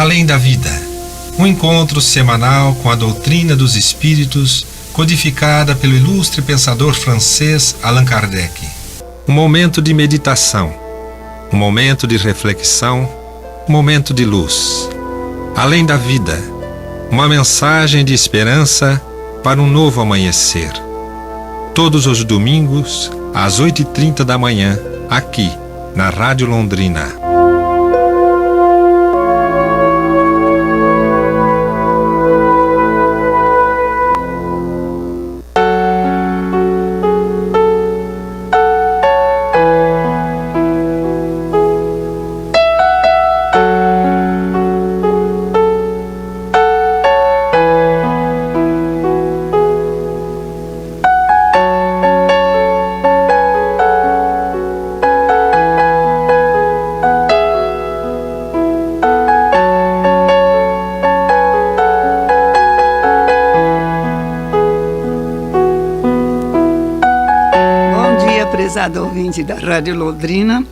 Além da Vida, um encontro semanal com a doutrina dos espíritos, codificada pelo ilustre pensador francês Allan Kardec. Um momento de meditação, um momento de reflexão, um momento de luz. Além da Vida, uma mensagem de esperança para um novo amanhecer. Todos os domingos, às 8h30 da manhã, aqui, na Rádio Londrina. Prezado ouvinte da Rádio Londrina,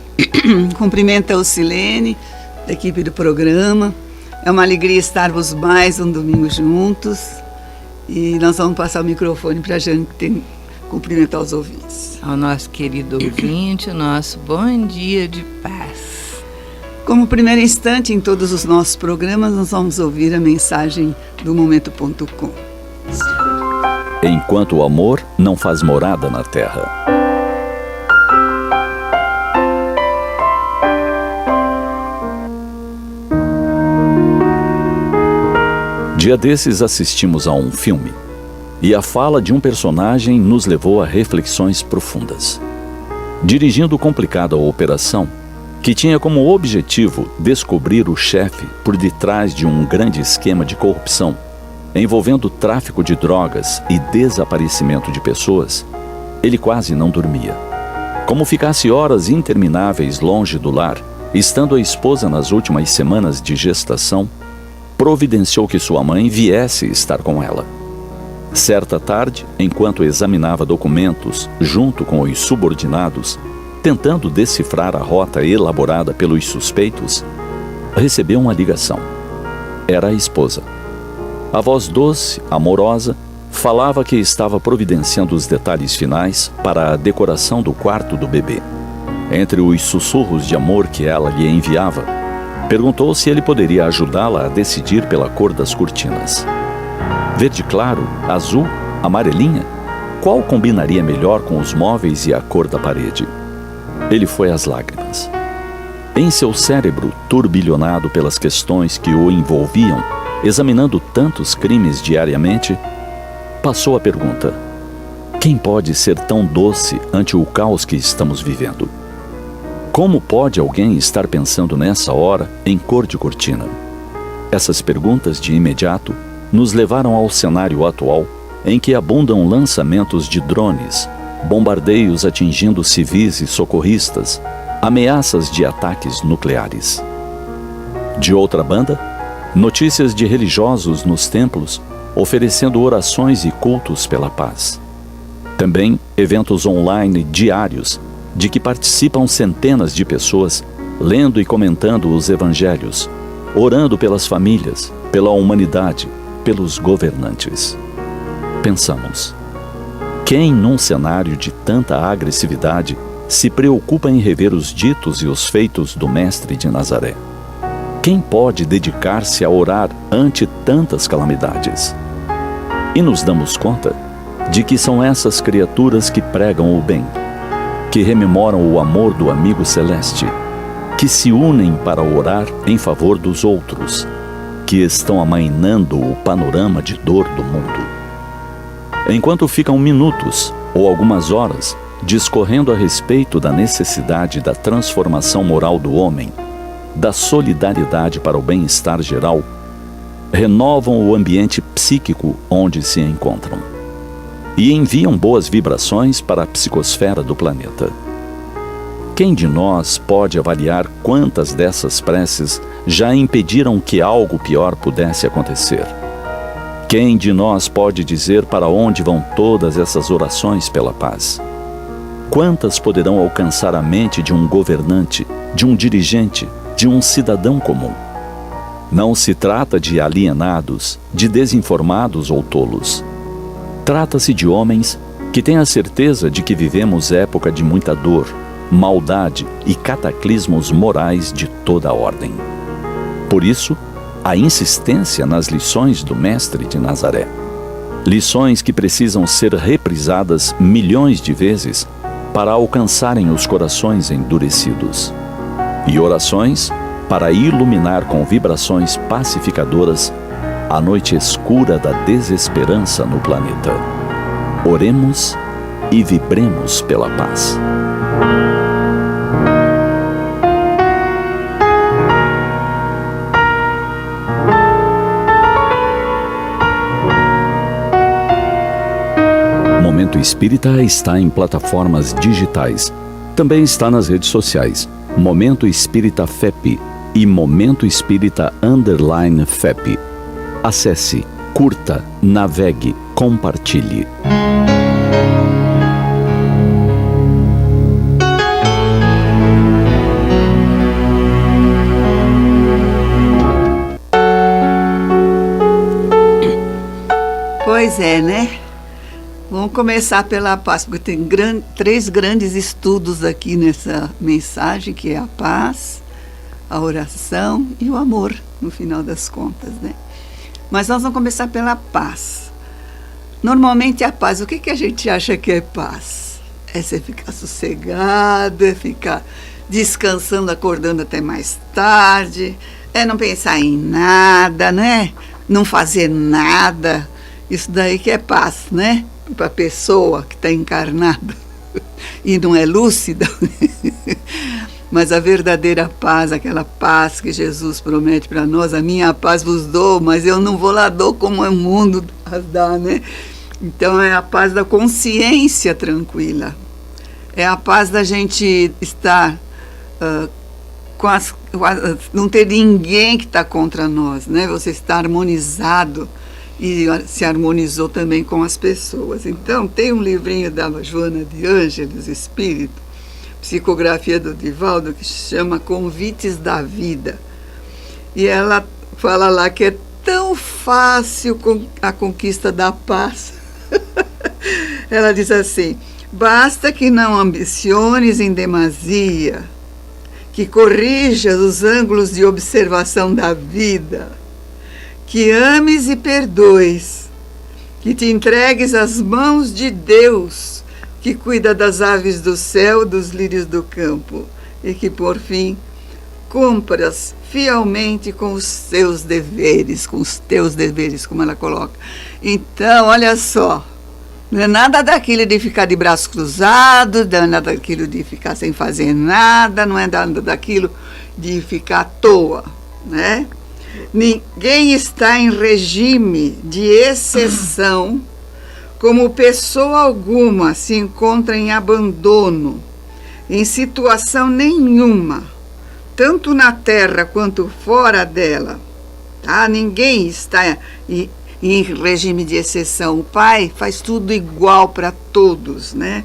cumprimenta o Silene, da equipe do programa. É uma alegria estarmos mais um domingo juntos e nós vamos passar o microfone para a gente cumprimentar os ouvintes. Ao nosso querido ouvinte, o nosso bom dia de paz. Como primeiro instante em todos os nossos programas, nós vamos ouvir a mensagem do Momento.com. Enquanto o amor não faz morada na terra. Dia desses assistimos a um filme, e a fala de um personagem nos levou a reflexões profundas. Dirigindo complicada operação, que tinha como objetivo descobrir o chefe por detrás de um grande esquema de corrupção, envolvendo tráfico de drogas e desaparecimento de pessoas, ele quase não dormia. Como ficasse horas intermináveis longe do lar, estando a esposa nas últimas semanas de gestação, providenciou que sua mãe viesse estar com ela. Certa tarde, enquanto examinava documentos junto com os subordinados, tentando decifrar a rota elaborada pelos suspeitos, recebeu uma ligação. Era a esposa. A voz doce, amorosa, falava que estava providenciando os detalhes finais para a decoração do quarto do bebê. Entre os sussurros de amor que ela lhe enviava, perguntou se ele poderia ajudá-la a decidir pela cor das cortinas. Verde claro, azul, amarelinha? Qual combinaria melhor com os móveis e a cor da parede? Ele foi às lágrimas. Em seu cérebro, turbilhonado pelas questões que o envolviam, examinando tantos crimes diariamente, passou a pergunta: quem pode ser tão doce ante o caos que estamos vivendo? Como pode alguém estar pensando nessa hora em cor de cortina? Essas perguntas de imediato nos levaram ao cenário atual em que abundam lançamentos de drones, bombardeios atingindo civis e socorristas, ameaças de ataques nucleares. De outra banda, notícias de religiosos nos templos oferecendo orações e cultos pela paz. Também eventos online diários de que participam centenas de pessoas, lendo e comentando os evangelhos, orando pelas famílias, pela humanidade, pelos governantes. Pensamos: quem num cenário de tanta agressividade se preocupa em rever os ditos e os feitos do Mestre de Nazaré? Quem pode dedicar-se a orar ante tantas calamidades? E nos damos conta de que são essas criaturas que pregam o bem, que rememoram o amor do amigo celeste, que se unem para orar em favor dos outros, que estão amainando o panorama de dor do mundo. Enquanto ficam minutos ou algumas horas discorrendo a respeito da necessidade da transformação moral do homem, da solidariedade para o bem-estar geral, renovam o ambiente psíquico onde se encontram e enviam boas vibrações para a psicosfera do planeta. Quem de nós pode avaliar quantas dessas preces já impediram que algo pior pudesse acontecer? Quem de nós pode dizer para onde vão todas essas orações pela paz? Quantas poderão alcançar a mente de um governante, de um dirigente, de um cidadão comum? Não se trata de alienados, de desinformados ou tolos. Trata-se de homens que têm a certeza de que vivemos época de muita dor, maldade e cataclismos morais de toda a ordem. Por isso, a insistência nas lições do Mestre de Nazaré. Lições que precisam ser reprisadas milhões de vezes para alcançarem os corações endurecidos. E orações para iluminar com vibrações pacificadoras a noite escura da desesperança no planeta. Oremos e vibremos pela paz. Momento Espírita está em plataformas digitais. Também está nas redes sociais. Momento Espírita FEP e Momento Espírita _FEP. Acesse, curta, navegue, compartilhe. Pois é, né? Vamos começar pela paz, porque tem três grandes estudos aqui nessa mensagem, que é a paz, a oração e o amor, no final das contas, né? Mas nós vamos começar pela paz. Normalmente a paz, o que a gente acha que é paz? É você ficar sossegado, é ficar descansando, acordando até mais tarde, é não pensar em nada, né? Não fazer nada. Isso daí que é paz, né? Para a pessoa que está encarnada e não é lúcida. Mas a verdadeira paz, aquela paz que Jesus promete para nós, a minha paz vos dou, mas eu não vou lá dou como o mundo dá, né? Então é a paz da consciência tranquila. É a paz da gente estar não ter ninguém que está contra nós, né? Você está harmonizado e se harmonizou também com as pessoas. Então, tem um livrinho da Joana de Ângeles, Espírito, psicografia do Divaldo, que se chama Convites da Vida. E ela fala lá que é tão fácil a conquista da paz. Ela diz assim: basta que não ambiciones em demasia, que corrijas os ângulos de observação da vida, que ames e perdoes, que te entregues às mãos de Deus, que cuida das aves do céu, dos lírios do campo, e que, por fim, cumpras fielmente com os teus deveres, como ela coloca. Então, olha só, não é nada daquilo de ficar de braços cruzados, não é nada daquilo de ficar sem fazer nada, não é nada daquilo de ficar à toa, né? Ninguém está em regime de exceção, como pessoa alguma se encontra em abandono, em situação nenhuma, tanto na terra quanto fora dela. Tá? Ninguém está em regime de exceção. O Pai faz tudo igual para todos, né?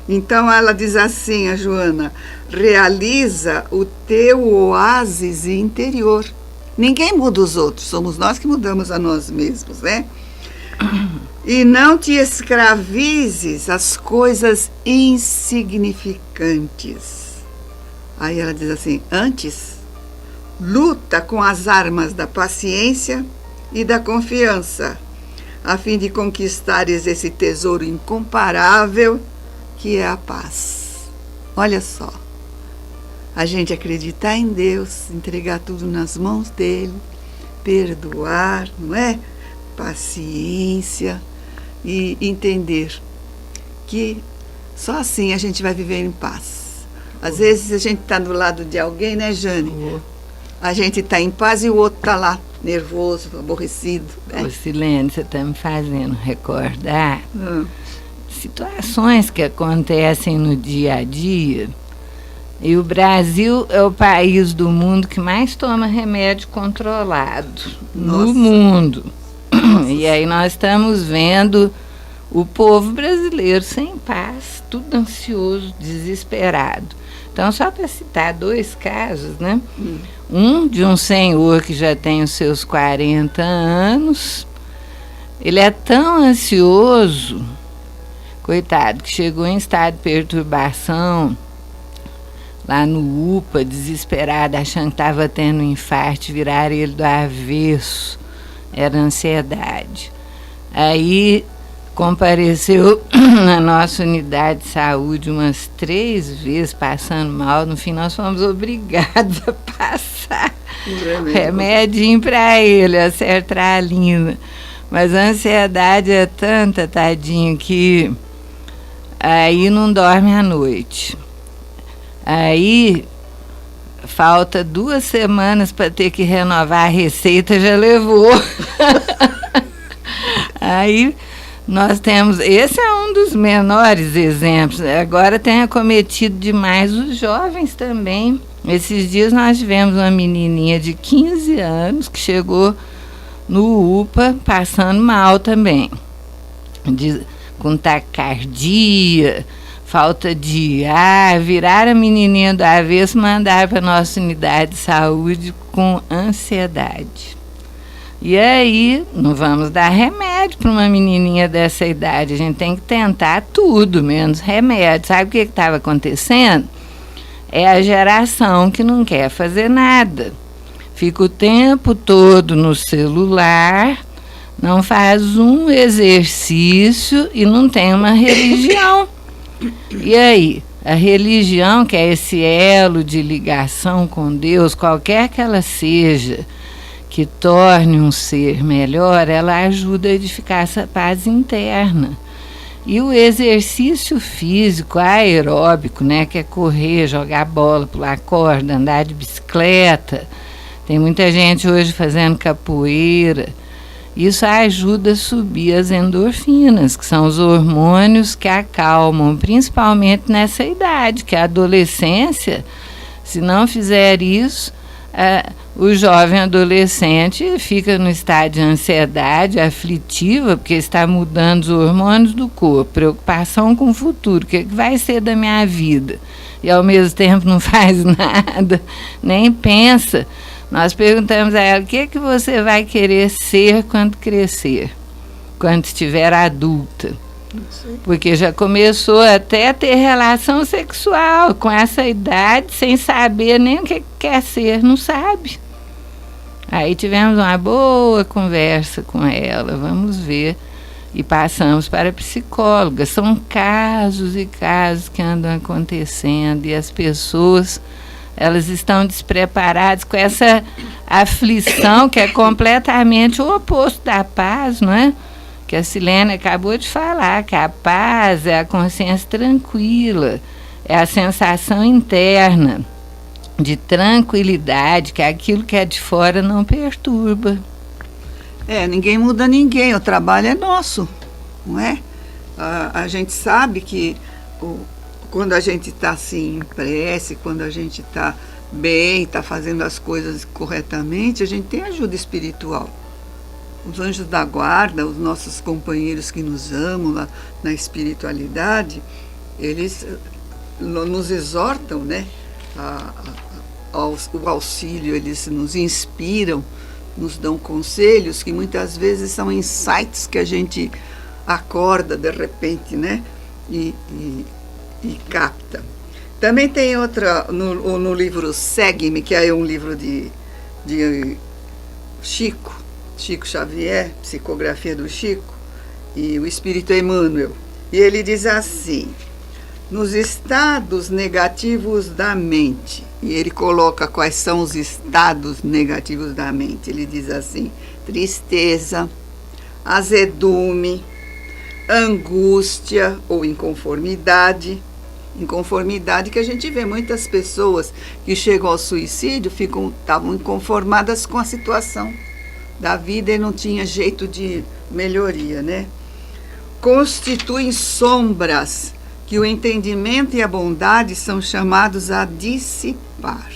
Então ela diz assim, a Joana: realiza o teu oásis interior. Ninguém muda os outros, somos nós que mudamos a nós mesmos, né? E não te escravizes às coisas insignificantes. Aí ela diz assim: antes, luta com as armas da paciência e da confiança, a fim de conquistares esse tesouro incomparável que é a paz. Olha só. A gente acreditar em Deus, entregar tudo nas mãos dele, perdoar, não é? Paciência e entender que só assim a gente vai viver em paz. Às vezes a gente está do lado de alguém, né, Jane? A gente está em paz e o outro está lá, nervoso, aborrecido. Né? Ô, Silene, você está me fazendo recordar situações que acontecem no dia a dia. E o Brasil é o país do mundo que mais toma remédio controlado no mundo. E aí nós estamos vendo o povo brasileiro sem paz, tudo ansioso, desesperado. Então Então, só para citar 2 casos, né? Um de um senhor que já tem os seus 40 anos, ele é tão ansioso, coitado, que chegou em estado de perturbação, lá no UPA, desesperado, achando que estava tendo um infarto, viraram ele do avesso, era ansiedade. Aí compareceu na nossa unidade de saúde umas 3 vezes, passando mal. No fim, nós fomos obrigados a passar remedinho para ele, a sertralina. Mas a ansiedade é tanta, tadinho, que aí não dorme à noite. Aí falta 2 semanas para ter que renovar a receita, já levou. Aí nós temos, esse é um dos menores exemplos, agora tem acometido demais os jovens também. Esses dias nós tivemos uma menininha de 15 anos que chegou no UPA passando mal também, com taquicardia, falta de ar, viraram a menininha do avesso, mandaram para a nossa unidade de saúde com ansiedade. E aí, não vamos dar remédio para uma menininha dessa idade, a gente tem que tentar tudo, menos remédio. Sabe o que estava acontecendo? É a geração que não quer fazer nada. Fica o tempo todo no celular, não faz um exercício e não tem uma religião. E aí, a religião, que é esse elo de ligação com Deus, qualquer que ela seja, que torne um ser melhor, ela ajuda a edificar essa paz interna. E o exercício físico aeróbico, né, que é correr, jogar bola, pular corda, andar de bicicleta, tem muita gente hoje fazendo capoeira, isso ajuda a subir as endorfinas, que são os hormônios que acalmam, principalmente nessa idade, que é a adolescência. Se não fizer isso, o jovem adolescente fica no estado de ansiedade aflitiva, porque está mudando os hormônios do corpo, preocupação com o futuro, o que vai ser da minha vida, e ao mesmo tempo não faz nada, nem pensa. Nós perguntamos a ela, o que você vai querer ser quando crescer, quando estiver adulta? Porque já começou até a ter relação sexual com essa idade, sem saber nem o que quer ser, não sabe. Aí tivemos uma boa conversa com ela, vamos ver, e passamos para a psicóloga. São casos e casos que andam acontecendo, e as pessoas, elas estão despreparadas com essa aflição que é completamente o oposto da paz, não é? Que a Silene acabou de falar, que a paz é a consciência tranquila, é a sensação interna de tranquilidade, que aquilo que é de fora não perturba. Ninguém muda ninguém, o trabalho é nosso, não é? A gente sabe que quando a gente está assim em prece, quando a gente está bem, está fazendo as coisas corretamente, a gente tem ajuda espiritual. Os anjos da guarda, os nossos companheiros que nos amam lá na espiritualidade, eles nos exortam, né, o auxílio, eles nos inspiram, nos dão conselhos que muitas vezes são insights que a gente acorda de repente, né, e capta. Também tem outra, no livro Segue-me, que é um livro de Chico Xavier, psicografia do Chico, e o Espírito Emmanuel. E ele diz assim, nos estados negativos da mente, e ele coloca quais são os estados negativos da mente. Ele diz assim, tristeza, azedume, angústia ou inconformidade. Inconformidade que a gente vê muitas pessoas que chegam ao suicídio, estavam inconformadas com a situação da vida e não tinha jeito de melhoria, né? Constituem sombras que o entendimento e a bondade são chamados a dissipar,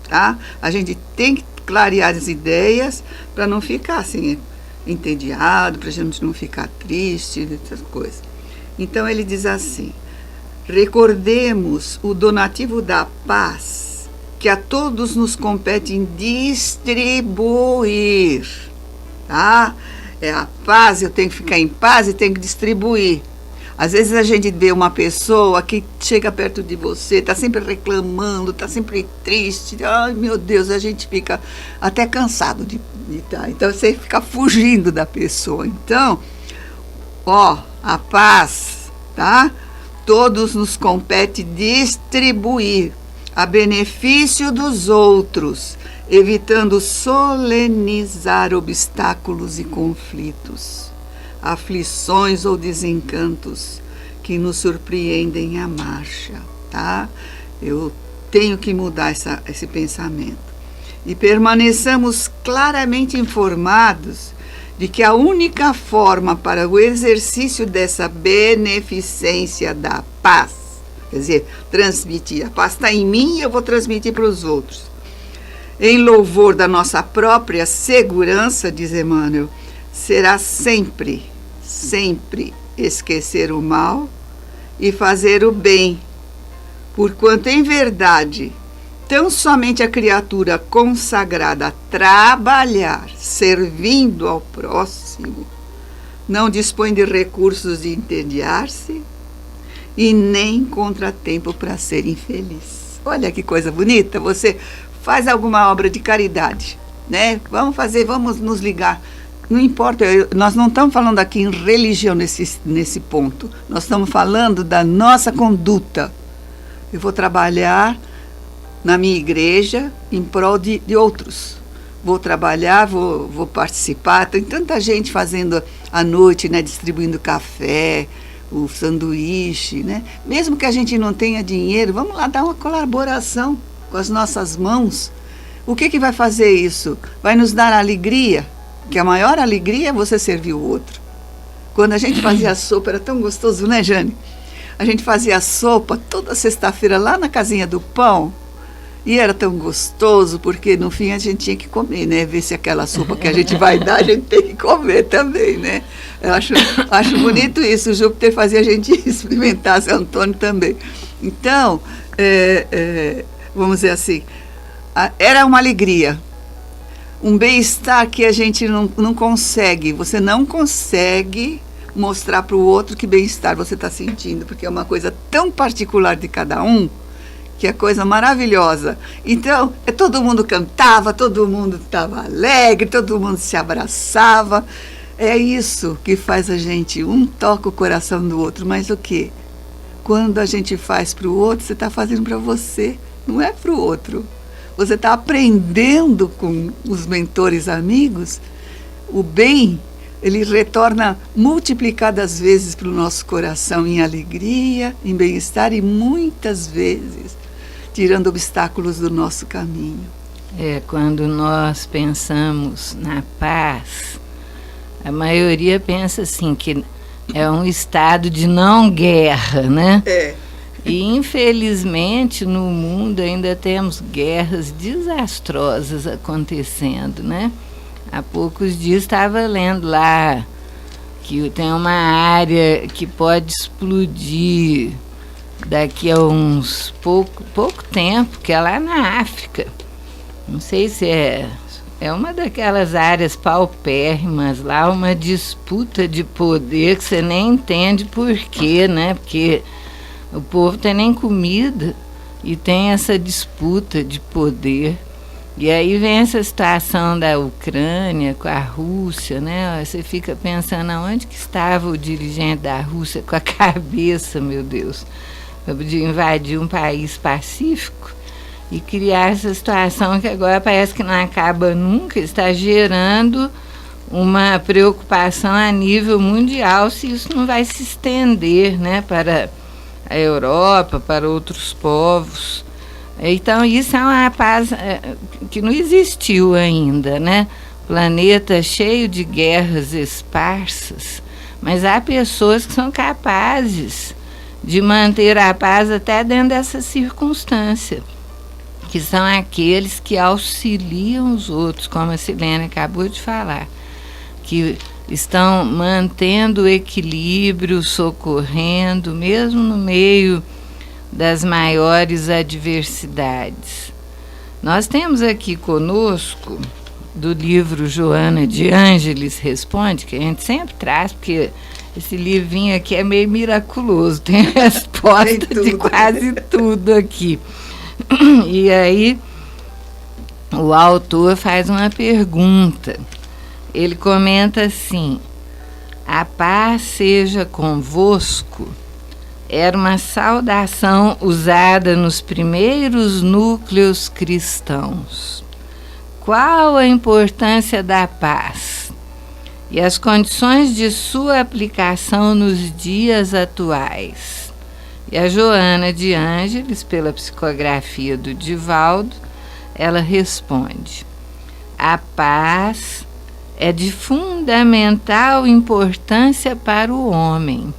tá? A gente tem que clarear as ideias para não ficar assim entediado, para a gente não ficar triste, essas coisas. Então ele diz assim, recordemos o donativo da paz, que a todos nos compete em distribuir, tá? É a paz, eu tenho que ficar em paz e tenho que distribuir. Às vezes a gente vê uma pessoa que chega perto de você, está sempre reclamando, está sempre triste. Ai, meu Deus, a gente fica até cansado de estar. Então você fica fugindo da pessoa. Então, a paz, tá? Todos nos compete distribuir a benefício dos outros, evitando solenizar obstáculos e conflitos, aflições ou desencantos que nos surpreendem à marcha, tá? Eu tenho que mudar esse pensamento. E permaneçamos claramente informados de que a única forma para o exercício dessa beneficência da paz, quer dizer, transmitir, a paz está em mim e eu vou transmitir para os outros, em louvor da nossa própria segurança, diz Emmanuel, será sempre esquecer o mal e fazer o bem, porquanto em verdade, tão somente a criatura consagrada a trabalhar, servindo ao próximo, não dispõe de recursos de entediar-se e nem contratempo para ser infeliz. Olha que coisa bonita, você faz alguma obra de caridade, né? Vamos nos ligar. Não importa, nós não estamos falando aqui em religião nesse ponto. Nós estamos falando da nossa conduta. Eu vou trabalhar na minha igreja em prol de outros. Vou trabalhar, vou participar. Tem tanta gente fazendo à noite, né, distribuindo café, o sanduíche, né? Mesmo que a gente não tenha dinheiro, vamos lá dar uma colaboração com as nossas mãos. O que vai fazer isso? Vai nos dar alegria, que a maior alegria é você servir o outro. Quando a gente fazia sopa, era tão gostoso, né, Jane? A gente fazia sopa toda sexta-feira lá na casinha do pão, e era tão gostoso, porque no fim a gente tinha que comer, né? Ver se aquela sopa que a gente vai dar, a gente tem que comer também, né? Eu acho bonito isso, o Júpiter fazia a gente experimentar, São Antônio também. Então, vamos dizer assim, era uma alegria, um bem-estar que a gente não consegue, você não consegue mostrar para o outro que bem-estar você está sentindo, porque é uma coisa tão particular de cada um, que é coisa maravilhosa. Então, todo mundo cantava, todo mundo estava alegre, todo mundo se abraçava. É isso que faz a gente, um toca o coração do outro, mas o quê? Quando a gente faz para o outro, você está fazendo para você, não é para o outro. Você está aprendendo com os mentores amigos, o bem, ele retorna multiplicadas vezes para o nosso coração em alegria, em bem-estar e muitas vezes tirando obstáculos do nosso caminho. Quando nós pensamos na paz, a maioria pensa assim, que é um estado de não guerra, né? E infelizmente no mundo ainda temos guerras desastrosas acontecendo, né? Há poucos dias estava lendo lá que tem uma área que pode explodir daqui a pouco tempo, que é lá na África. Não sei se é uma daquelas áreas paupérrimas lá, uma disputa de poder que você nem entende por quê, né? Porque o povo tem nem comida e tem essa disputa de poder. E aí vem essa situação da Ucrânia com a Rússia, né? Você fica pensando, aonde que estava o dirigente da Rússia com a cabeça, meu Deus, de invadir um país pacífico e criar essa situação que agora parece que não acaba nunca, está gerando uma preocupação a nível mundial se isso não vai se estender, né, para a Europa, para outros povos. Então, isso é uma paz que não existiu ainda, né? Planeta cheio de guerras esparsas, mas há pessoas que são capazes de manter a paz até dentro dessa circunstância, que são aqueles que auxiliam os outros, como a Silene acabou de falar, que estão mantendo o equilíbrio, socorrendo, mesmo no meio das maiores adversidades. Nós temos aqui conosco, do livro Joana de Ângeles Responde, que a gente sempre traz, porque esse livrinho aqui é meio miraculoso, tem resposta de quase tudo aqui. E aí, o autor faz uma pergunta. Ele comenta assim: a paz seja convosco era uma saudação usada nos primeiros núcleos cristãos. Qual a importância da paz e as condições de sua aplicação nos dias atuais? E a Joana de Ângeles, pela psicografia do Divaldo, ela responde: a paz é de fundamental importância para o homem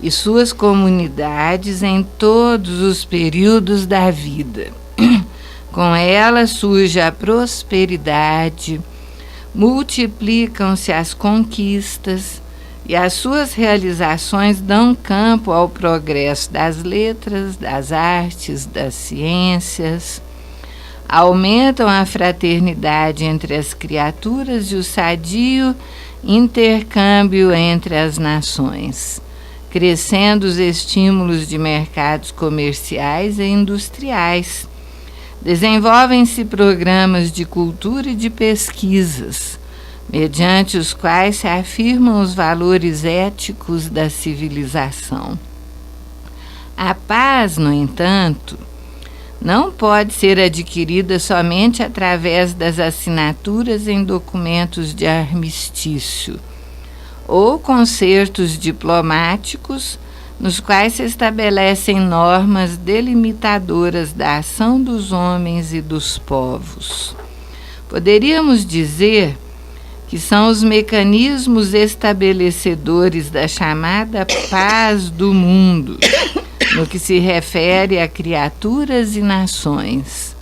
e suas comunidades em todos os períodos da vida. Com ela surge a prosperidade, multiplicam-se as conquistas e as suas realizações dão campo ao progresso das letras, das artes, das ciências, aumentam a fraternidade entre as criaturas e o sadio intercâmbio entre as nações, crescendo os estímulos de mercados comerciais e industriais. Desenvolvem-se programas de cultura e de pesquisas, mediante os quais se afirmam os valores éticos da civilização. A paz, no entanto, não pode ser adquirida somente através das assinaturas em documentos de armistício ou concertos diplomáticos nos quais se estabelecem normas delimitadoras da ação dos homens e dos povos. Poderíamos dizer que são os mecanismos estabelecedores da chamada paz do mundo, no que se refere a criaturas e nações.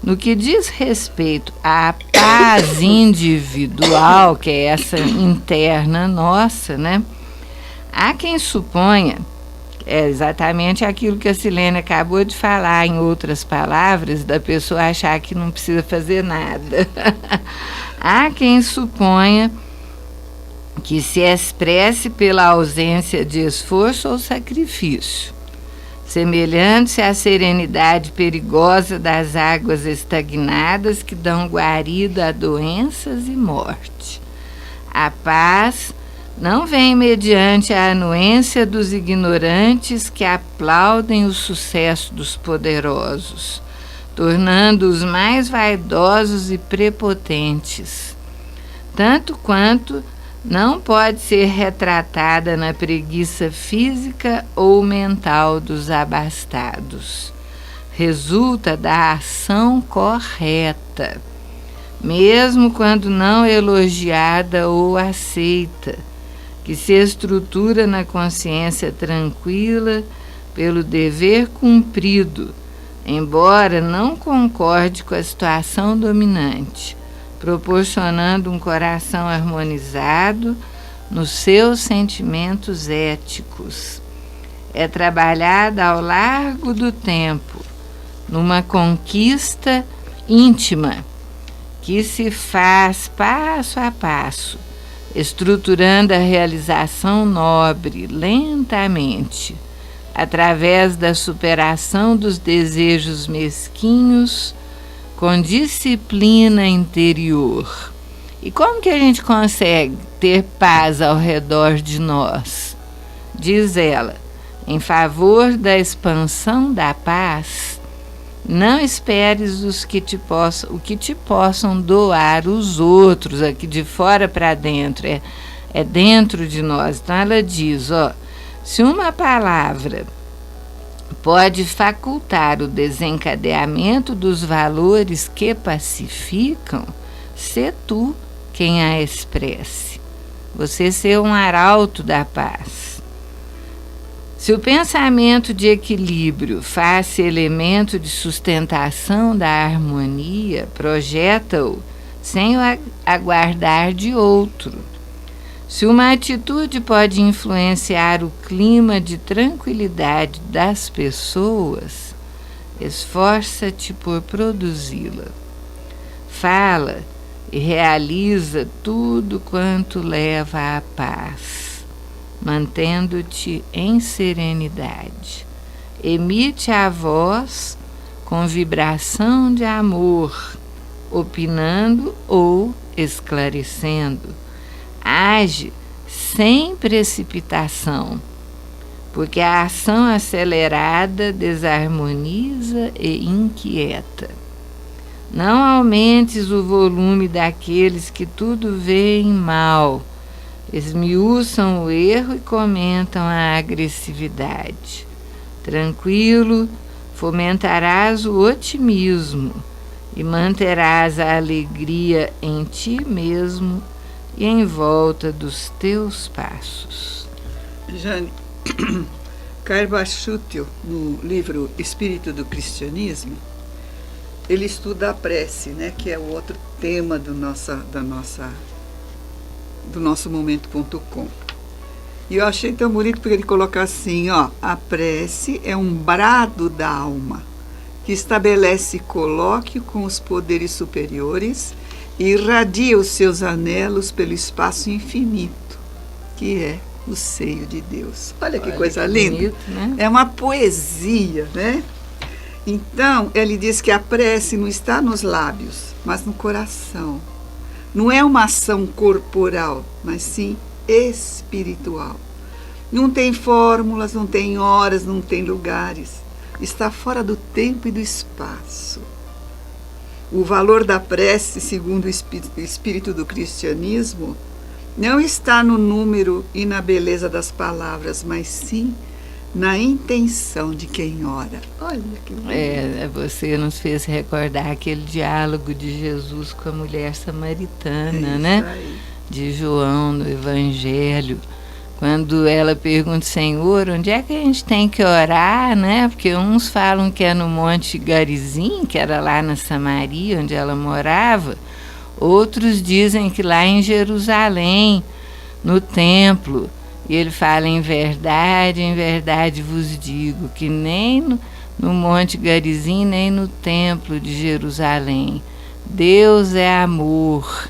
No que diz respeito à paz individual, que é essa interna nossa, né? Há quem suponha, é exatamente aquilo que a Silene acabou de falar, em outras palavras, da pessoa achar que não precisa fazer nada. Há quem suponha que se expresse pela ausência de esforço ou sacrifício, semelhante-se à serenidade perigosa das águas estagnadas que dão guarida a doenças e morte. A paz não vem mediante a anuência dos ignorantes que aplaudem o sucesso dos poderosos, tornando-os mais vaidosos e prepotentes, tanto quanto não pode ser retratada na preguiça física ou mental dos abastados. Resulta da ação correta, mesmo quando não elogiada ou aceita, que se estrutura na consciência tranquila pelo dever cumprido, embora não concorde com a situação dominante, proporcionando um coração harmonizado nos seus sentimentos éticos. É trabalhada ao largo do tempo, numa conquista íntima, que se faz passo a passo, estruturando a realização nobre lentamente, através da superação dos desejos mesquinhos, com disciplina interior. E como que a gente consegue ter paz ao redor de nós? Diz ela: em favor da expansão da paz, não esperes o que te possam doar os outros, aqui de fora para dentro, é dentro de nós. Então ela diz, se uma palavra pode facultar o desencadeamento dos valores que pacificam, sê tu quem a expresse. Você ser um arauto da paz. Se o pensamento de equilíbrio faz-se elemento de sustentação da harmonia, projeta-o sem o aguardar de outro. Se uma atitude pode influenciar o clima de tranquilidade das pessoas, esforça-te por produzi-la. Fala e realiza tudo quanto leva à paz, mantendo-te em serenidade. Emite a voz com vibração de amor, opinando ou esclarecendo. Age sem precipitação, porque a ação acelerada desarmoniza e inquieta. Não aumentes o volume daqueles que tudo veem mal, esmiuçam o erro e comentam a agressividade. Tranquilo, fomentarás o otimismo e manterás a alegria em ti mesmo e em volta dos teus passos. Jane, Carbachútil, no livro Espírito do Cristianismo, ele estuda a prece, né, que é o outro tema do nosso momento.com. E eu achei tão bonito porque ele coloca assim, ó, a prece é um brado da alma que estabelece colóquio com os poderes superiores e irradia os seus anelos pelo espaço infinito, que é o seio de Deus. Olha que coisa linda. Bonito, né? É uma poesia, né? Então, ele diz que a prece não está nos lábios, mas no coração. Não é uma ação corporal, mas sim espiritual. Não tem fórmulas, não tem horas, não tem lugares. Está fora do tempo e do espaço. O valor da prece, segundo o espírito do cristianismo, não está no número e na beleza das palavras, mas sim na intenção de quem ora. Olha que bonito. Você nos fez recordar aquele diálogo de Jesus com a mulher samaritana, né? Aí. De João no Evangelho, quando ela pergunta, Senhor, onde é que a gente tem que orar, né? Porque uns falam que é no Monte Garizim, que era lá na Samaria, onde ela morava. Outros dizem que lá em Jerusalém, no templo. E ele fala, em verdade vos digo, que nem no Monte Garizim, nem no templo de Jerusalém. Deus é amor.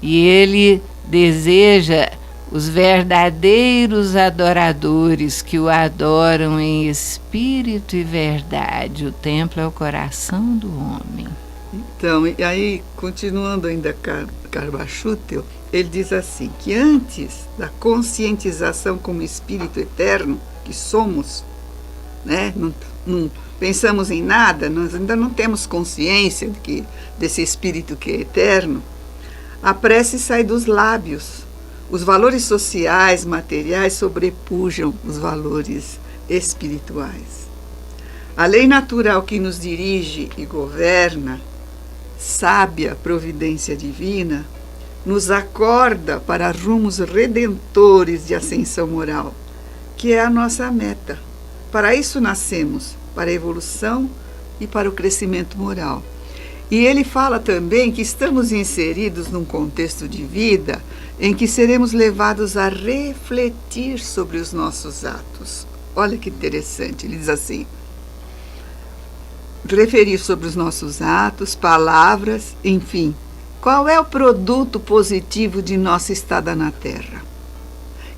E ele deseja os verdadeiros adoradores que o adoram em espírito e verdade. O templo é o coração do homem. Então, e aí, continuando ainda Carbachútil, ele diz assim, que antes da conscientização como espírito eterno que somos, né, não pensamos em nada, nós ainda não temos consciência desse espírito que é eterno, a prece sai dos lábios. Os valores sociais, materiais sobrepujam os valores espirituais. A lei natural que nos dirige e governa, sábia providência divina, nos acorda para rumos redentores de ascensão moral, que é a nossa meta. Para isso nascemos, para a evolução e para o crescimento moral. E ele fala também que estamos inseridos num contexto de vida em que seremos levados a refletir sobre os nossos atos. Olha que interessante, ele diz assim, referir sobre os nossos atos, palavras, enfim, qual é o produto positivo de nossa estada na Terra?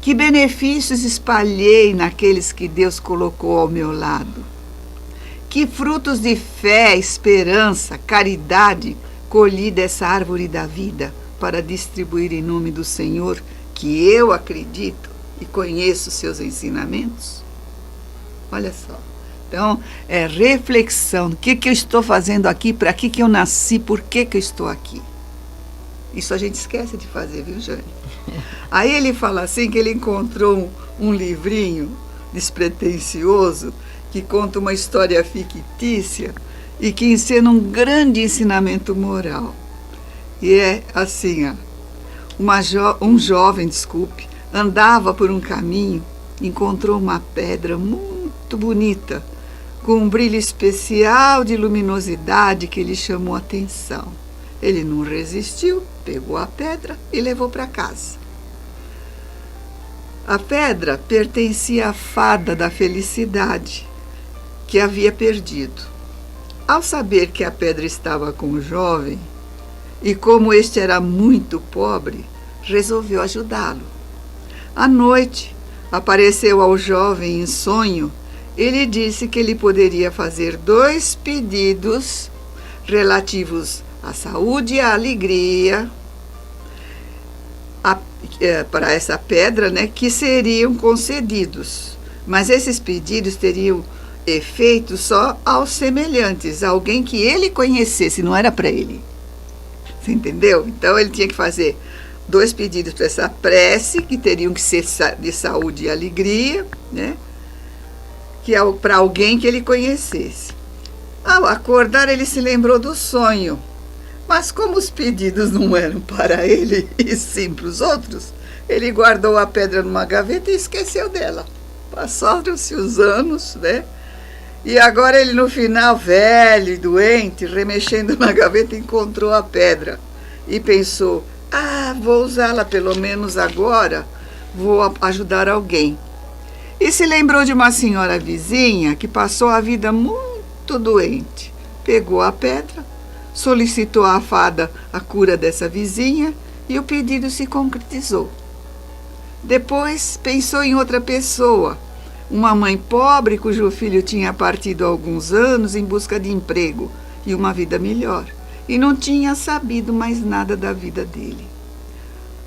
Que benefícios espalhei naqueles que Deus colocou ao meu lado? Que frutos de fé, esperança, caridade colhi dessa árvore da vida para distribuir em nome do Senhor, que eu acredito e conheço seus ensinamentos? Olha só. Então, é reflexão. O que eu estou fazendo aqui? Para que eu nasci? Por que eu estou aqui? Isso a gente esquece de fazer, viu, Jane? Aí ele fala assim que ele encontrou um livrinho despretensioso que conta uma história fictícia e que ensina um grande ensinamento moral. E é assim, ó, um jovem, andava por um caminho, encontrou uma pedra muito bonita, com um brilho especial de luminosidade que lhe chamou a atenção. Ele não resistiu, pegou a pedra e levou para casa. A pedra pertencia à fada da felicidade, que havia perdido. Ao saber que a pedra estava com o jovem, e como este era muito pobre, resolveu ajudá-lo. À noite, apareceu ao jovem em sonho e lhe disse que ele poderia fazer 2 pedidos relativos à saúde e à alegria para essa pedra, né, que seriam concedidos. Mas esses pedidos teriam efeito só aos semelhantes, a alguém que ele conhecesse, não era para ele. Você entendeu? Então ele tinha que fazer 2 pedidos para essa prece, que teriam que ser de saúde e alegria, né? Que é para alguém que ele conhecesse. Ao acordar, ele se lembrou do sonho. Mas como os pedidos não eram para ele e sim para os outros, ele guardou a pedra numa gaveta e esqueceu dela. Passaram-se os anos, né? E agora ele, no final, velho e doente, remexendo na gaveta, encontrou a pedra e pensou: vou usá-la pelo menos agora, vou ajudar alguém. E se lembrou de uma senhora vizinha que passou a vida muito doente. Pegou a pedra, solicitou à fada a cura dessa vizinha e o pedido se concretizou. Depois pensou em outra pessoa, uma mãe pobre cujo filho tinha partido há alguns anos em busca de emprego e uma vida melhor, e não tinha sabido mais nada da vida dele.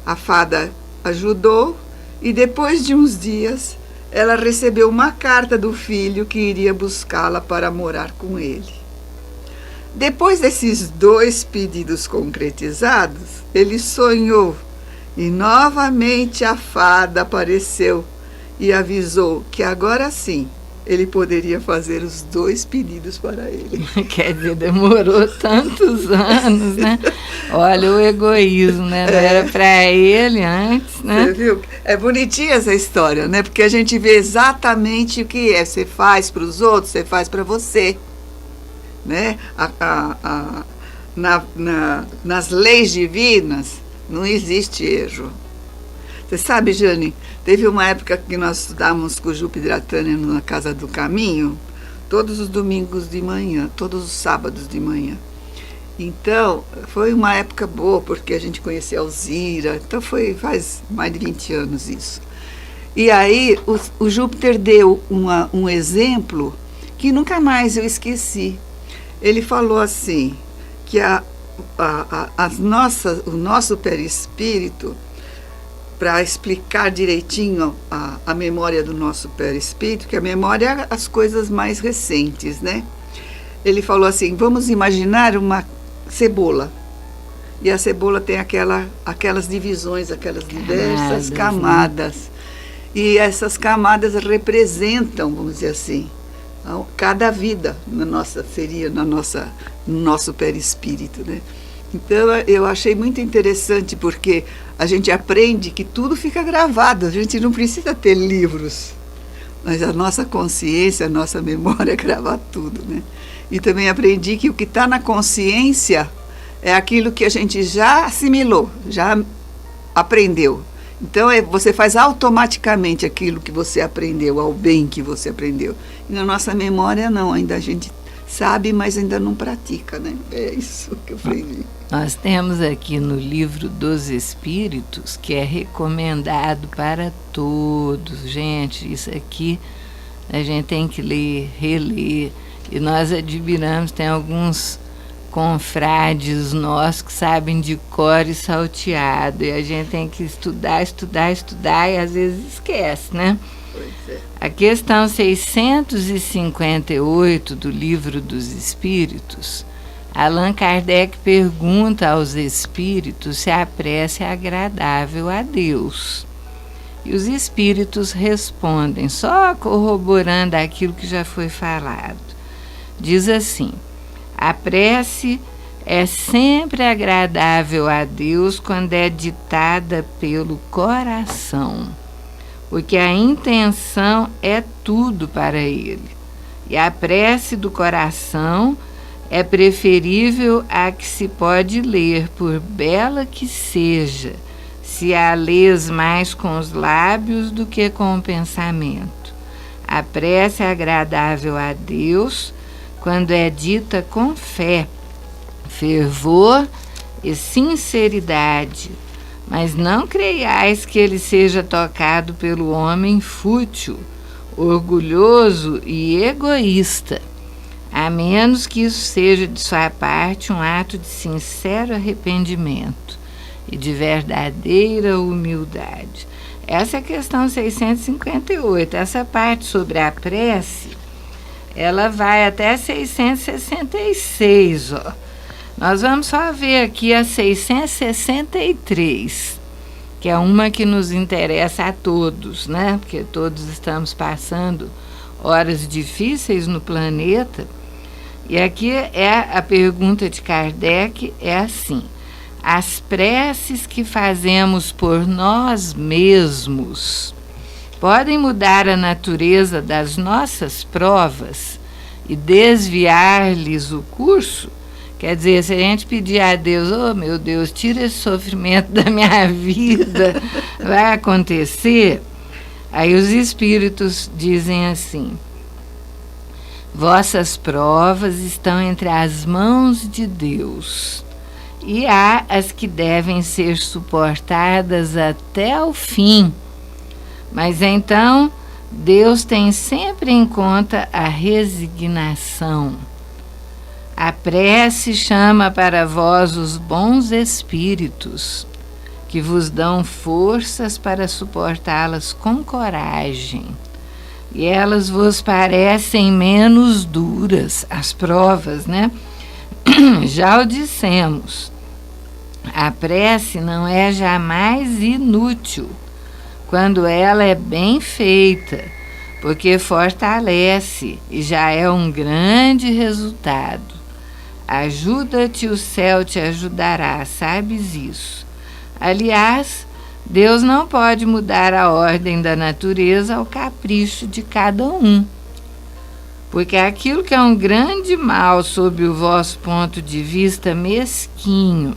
A fada ajudou e depois de uns dias ela recebeu uma carta do filho que iria buscá-la para morar com ele. Depois desses 2 pedidos concretizados, ele sonhou e novamente a fada apareceu e avisou que agora sim ele poderia fazer os 2 pedidos para ele. Quer dizer, demorou tantos anos, né? Olha o egoísmo, né? Não era para ele antes, né? Você viu? É bonitinha essa história, né? Porque a gente vê exatamente o que é. Você faz para os outros, você faz para você, né? Nas leis divinas não existe erro. Você sabe, Jane, teve uma época que nós estudávamos com o Jupe Hidratânia na Casa do Caminho, todos os domingos de manhã, todos os sábados de manhã. Então, foi uma época boa, porque a gente conhecia a Alzira, então faz mais de 20 anos isso. E aí, o Júpiter deu um exemplo que nunca mais eu esqueci. Ele falou assim, que o nosso perispírito, para explicar direitinho a memória do nosso perispírito, que a memória é as coisas mais recentes, né? Ele falou assim, vamos imaginar uma cebola. E a cebola tem aquelas divisões, aquelas diversas camadas. E essas camadas representam, vamos dizer assim, cada vida no nosso perispírito, né? Então, eu achei muito interessante, porque a gente aprende que tudo fica gravado, a gente não precisa ter livros, mas a nossa consciência, a nossa memória grava tudo, né? E também aprendi que o que está na consciência é aquilo que a gente já assimilou, já aprendeu. Então, você faz automaticamente aquilo que você aprendeu, ao bem que você aprendeu. E na nossa memória, não, ainda a gente sabe, mas ainda não pratica, né? É isso que eu aprendi. Nós temos aqui no Livro dos Espíritos, que é recomendado para todos. Gente, isso aqui a gente tem que ler, reler. E nós admiramos, tem alguns confrades nossos que sabem de cor e salteado. E a gente tem que estudar e às vezes esquece, né? Pois é. A questão 658 do Livro dos Espíritos, Allan Kardec pergunta aos espíritos se a prece é agradável a Deus. E os espíritos respondem, só corroborando aquilo que já foi falado. Diz assim, a prece é sempre agradável a Deus quando é ditada pelo coração, porque a intenção é tudo para ele. E a prece do coração é preferível à que se pode ler, por bela que seja, se a lês mais com os lábios do que com o pensamento. A prece é agradável a Deus quando é dita com fé, fervor e sinceridade, mas não creiais que ele seja tocado pelo homem fútil, orgulhoso e egoísta, a menos que isso seja de sua parte um ato de sincero arrependimento e de verdadeira humildade. Essa é a questão 658. Essa parte sobre a prece, ela vai até 666, ó. Nós vamos só ver aqui a 663, que é uma que nos interessa a todos, né? Porque todos estamos passando horas difíceis no planeta. E aqui é a pergunta de Kardec, é assim: as preces que fazemos por nós mesmos podem mudar a natureza das nossas provas e desviar-lhes o curso? Quer dizer, se a gente pedir a Deus, oh meu Deus, tira esse sofrimento da minha vida, vai acontecer? Aí os espíritos dizem assim: vossas provas estão entre as mãos de Deus, e há as que devem ser suportadas até o fim. Mas então, Deus tem sempre em conta a resignação. A prece chama para vós os bons espíritos, que vos dão forças para suportá-las com coragem. E elas vos parecem menos duras, as provas, né? Já o dissemos, a prece não é jamais inútil, quando ela é bem feita, porque fortalece e já é um grande resultado. Ajuda-te, o céu te ajudará, sabes isso. Aliás, Deus não pode mudar a ordem da natureza ao capricho de cada um, porque aquilo que é um grande mal sob o vosso ponto de vista mesquinho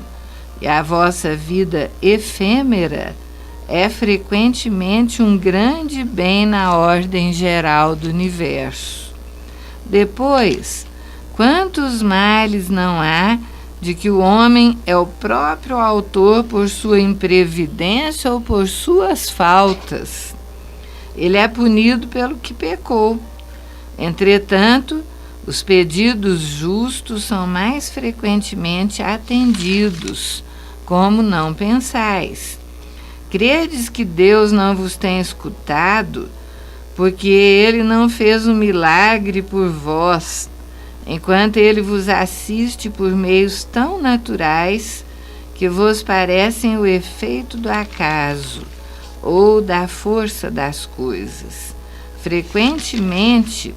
e a vossa vida efêmera é frequentemente um grande bem na ordem geral do universo. Depois, quantos males não há de que o homem é o próprio autor por sua imprevidência ou por suas faltas? Ele é punido pelo que pecou. Entretanto, os pedidos justos são mais frequentemente atendidos, como não pensais. Credes que Deus não vos tem escutado, porque Ele não fez um milagre por vós, enquanto Ele vos assiste por meios tão naturais que vos parecem o efeito do acaso ou da força das coisas. Frequentemente,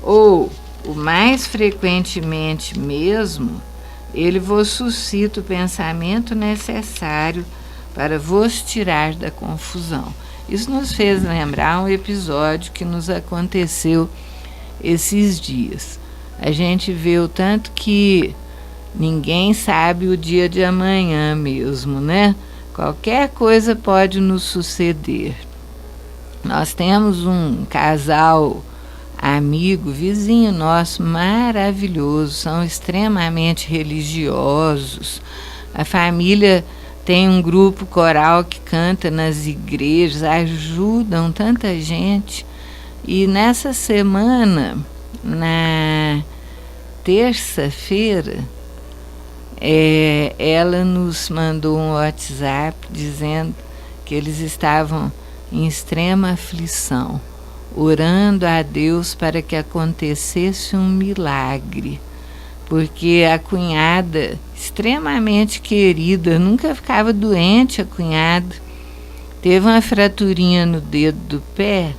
ou o mais frequentemente mesmo, Ele vos suscita o pensamento necessário para vos tirar da confusão. Isso nos fez lembrar um episódio que nos aconteceu esses dias. A gente vê o tanto que ninguém sabe o dia de amanhã mesmo, né? Qualquer coisa pode nos suceder. Nós temos um casal amigo, vizinho nosso, maravilhoso, são extremamente religiosos. A família tem um grupo coral que canta nas igrejas, ajudam tanta gente. E nessa semana, na terça-feira, ela nos mandou um WhatsApp dizendo que eles estavam em extrema aflição, orando a Deus para que acontecesse um milagre, porque a cunhada, extremamente querida, nunca ficava doente a cunhada, teve uma fraturinha no dedo do pé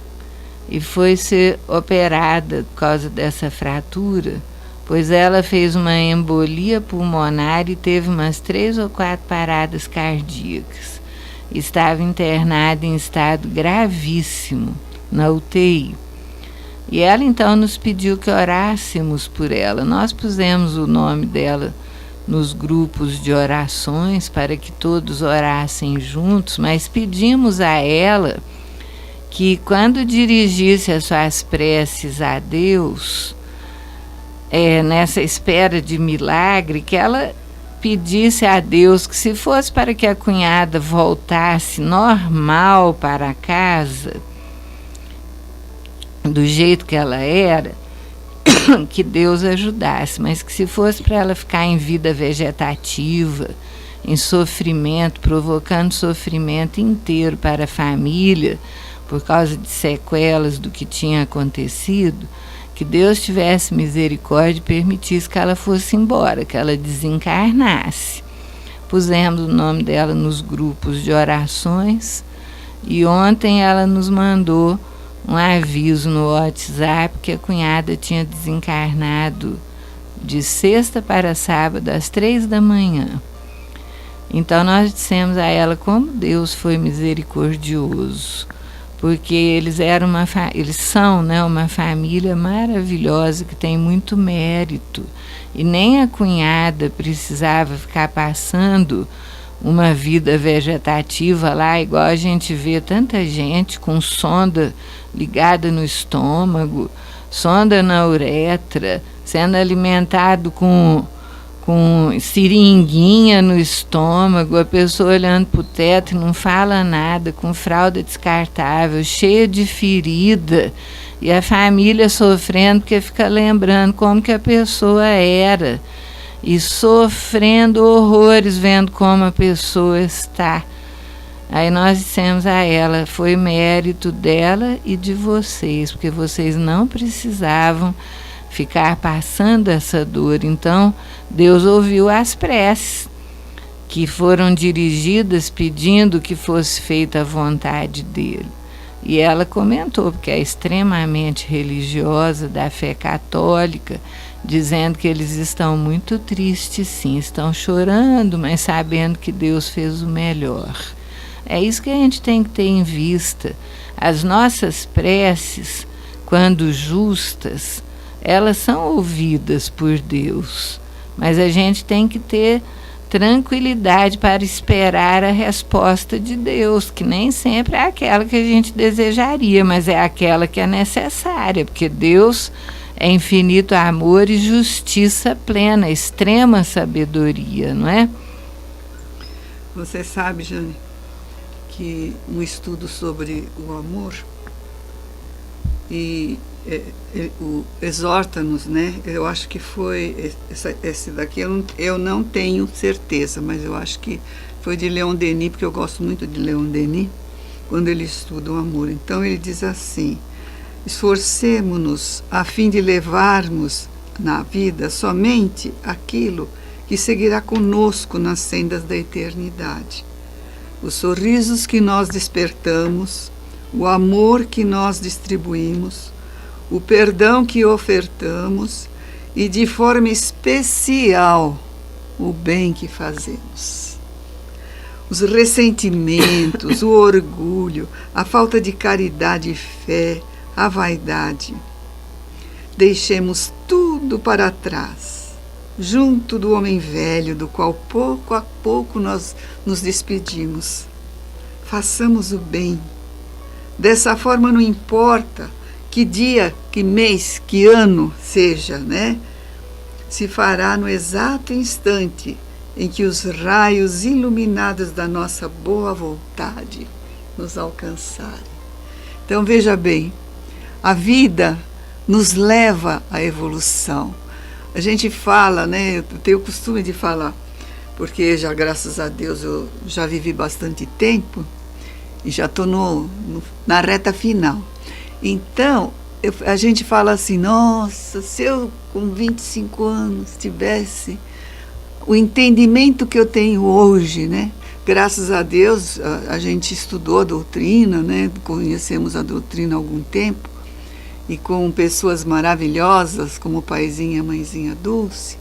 e foi ser operada por causa dessa fratura, pois ela fez uma embolia pulmonar e teve umas 3 ou 4 paradas cardíacas. Estava internada em estado gravíssimo na UTI. E ela então nos pediu que orássemos por ela. Nós pusemos o nome dela nos grupos de orações para que todos orassem juntos, mas pedimos a ela que quando dirigisse as suas preces a Deus, nessa espera de milagre, que ela pedisse a Deus que, se fosse para que a cunhada voltasse normal para casa, do jeito que ela era, que Deus ajudasse, mas que se fosse para ela ficar em vida vegetativa, em sofrimento, provocando sofrimento inteiro para a família, por causa de sequelas do que tinha acontecido, que Deus tivesse misericórdia e permitisse que ela fosse embora, que ela desencarnasse. Pusemos o nome dela nos grupos de orações e ontem ela nos mandou um aviso no WhatsApp que a cunhada tinha desencarnado de sexta para sábado às 3h. Então nós dissemos a ela como Deus foi misericordioso, porque eles são, né, uma família maravilhosa que tem muito mérito, e nem a cunhada precisava ficar passando uma vida vegetativa lá, igual a gente vê tanta gente com sonda ligada no estômago, sonda na uretra, sendo alimentado com seringuinha no estômago, a pessoa olhando para o teto e não fala nada, com fralda descartável, cheia de ferida, e a família sofrendo porque fica lembrando como que a pessoa era, e sofrendo horrores vendo como a pessoa está. Aí nós dissemos a ela, foi mérito dela e de vocês, porque vocês não precisavam ficar passando essa dor. Então Deus ouviu as preces que foram dirigidas pedindo que fosse feita a vontade dele. E ela comentou, porque é extremamente religiosa, da fé católica, dizendo que eles estão muito tristes, sim, estão chorando, mas sabendo que Deus fez o melhor. É isso que a gente tem que ter em vista. As nossas preces, quando justas, elas são ouvidas por Deus, mas a gente tem que ter tranquilidade para esperar a resposta de Deus, que nem sempre é aquela que a gente desejaria, mas é aquela que é necessária, porque Deus é infinito amor e justiça plena, extrema sabedoria, não é? Você sabe, Jane, que um estudo sobre o amor e exorta-nos, né? Eu acho que foi esse daqui, eu não tenho certeza, mas eu acho que foi de Leon Denis, porque eu gosto muito de Leon Denis, quando ele estuda o amor. Então ele diz assim: esforcemo-nos a fim de levarmos na vida somente aquilo que seguirá conosco nas sendas da eternidade. Os sorrisos que nós despertamos, o amor que nós distribuímos, o perdão que ofertamos e, de forma especial, o bem que fazemos. Os ressentimentos, o orgulho, a falta de caridade e fé, a vaidade. Deixemos tudo para trás, junto do homem velho, do qual pouco a pouco nós nos despedimos. Façamos o bem. Dessa forma, não importa que dia, que mês, que ano seja, né? Se fará no exato instante em que os raios iluminados da nossa boa vontade nos alcançarem. Então, veja bem, a vida nos leva à evolução. A gente fala, né? Eu tenho o costume de falar, porque já, graças a Deus, eu já vivi bastante tempo e já estou na reta final. Então, a gente fala assim, nossa, se eu com 25 anos tivesse o entendimento que eu tenho hoje, né? Graças a Deus, a gente estudou a doutrina, né? Conhecemos a doutrina há algum tempo, e com pessoas maravilhosas, como o paizinho e a mãezinha Dulce.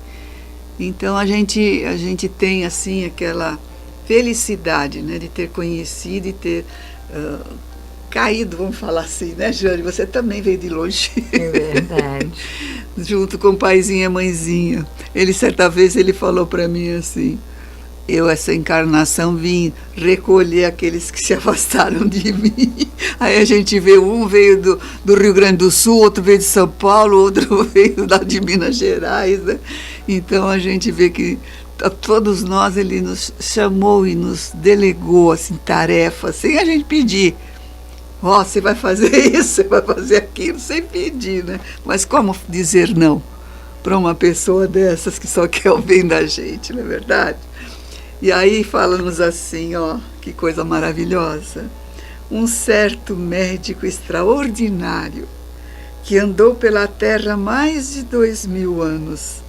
Então, a gente tem, assim, aquela felicidade, né? De ter conhecido e ter caído, vamos falar assim, né, Jane? Você também veio de longe. É verdade. junto com o paizinho e a mãezinha. Ele, certa vez, ele falou para mim assim: eu, essa encarnação, vim recolher aqueles que se afastaram de mim. Aí a gente vê, um veio do Rio Grande do Sul, outro veio de São Paulo, outro veio de Minas Gerais, né? Então a gente vê que a todos nós ele nos chamou e nos delegou assim, tarefas, sem a gente pedir. Ó, você vai fazer isso, você vai fazer aquilo, sem pedir, né? Mas como dizer não para uma pessoa dessas que só quer o bem da gente, não é verdade? E aí fala-nos assim, ó, que coisa maravilhosa. Um certo médico extraordinário, que andou pela terra mais de 2000 anos,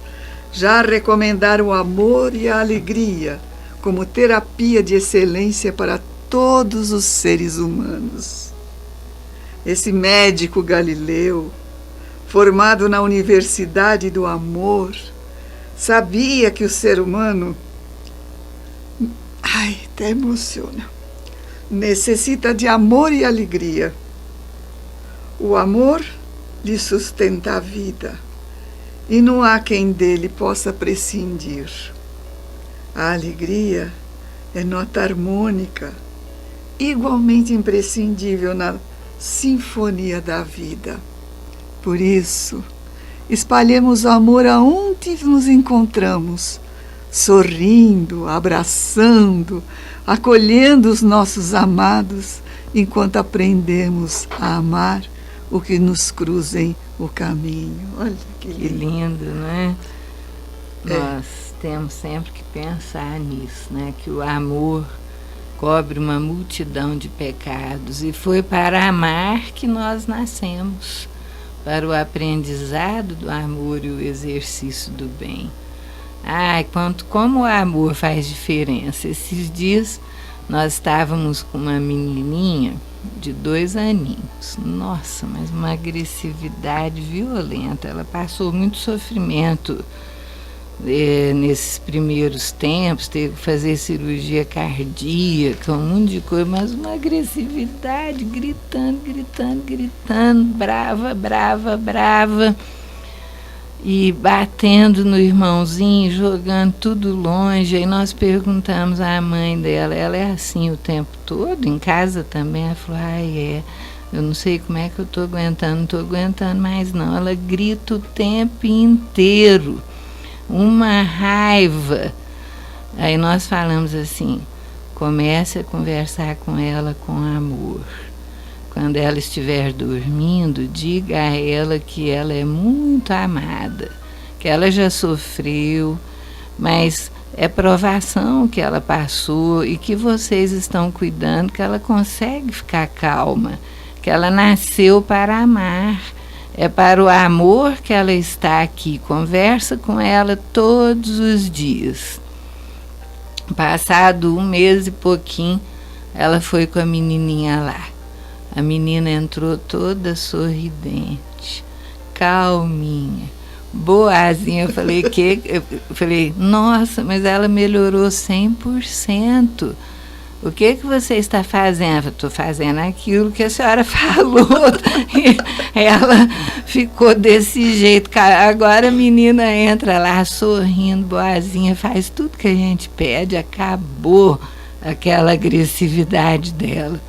já recomendaram o amor e a alegria como terapia de excelência para todos os seres humanos. Esse médico galileu, formado na Universidade do Amor, sabia que o ser humano, até emociona, necessita de amor e alegria. O amor lhe sustenta a vida e não há quem dele possa prescindir. A alegria é nota harmônica, igualmente imprescindível na sinfonia da vida. Por isso, espalhemos o amor aonde nos encontramos, sorrindo, abraçando, acolhendo os nossos amados, enquanto aprendemos a amar o que nos cruzem o caminho. Olha que lindo. Que lindo, né? Nós temos sempre que pensar nisso, né? Que o amor cobre uma multidão de pecados e foi para amar que nós nascemos, para o aprendizado do amor e o exercício do bem. Ai, como o amor faz diferença. Esses dias nós estávamos com uma menininha de 2 aninhos. Nossa, mas uma agressividade violenta. Ela passou muito sofrimento nesses primeiros tempos, teve que fazer cirurgia cardíaca, um monte de coisa, mas uma agressividade, gritando, brava. E batendo no irmãozinho, jogando tudo longe. Aí nós perguntamos à mãe dela, ela é assim o tempo todo? Em casa também? Ela falou, eu não sei como é que eu estou aguentando, não estou aguentando mais não. Ela grita o tempo inteiro, uma raiva. Aí nós falamos assim, comece a conversar com ela com amor. Quando ela estiver dormindo, diga a ela que ela é muito amada, que ela já sofreu, mas é provação que ela passou e que vocês estão cuidando, que ela consegue ficar calma, que ela nasceu para amar, é para o amor que ela está aqui. Conversa com ela todos os dias. Passado 1 mês e pouquinho, ela foi com a menininha lá. A menina entrou toda sorridente, calminha, boazinha. Eu falei, nossa, mas ela melhorou 100%. O que você está fazendo? Estou fazendo aquilo que a senhora falou. Ela ficou desse jeito. Agora a menina entra lá sorrindo, boazinha, faz tudo que a gente pede, acabou aquela agressividade dela.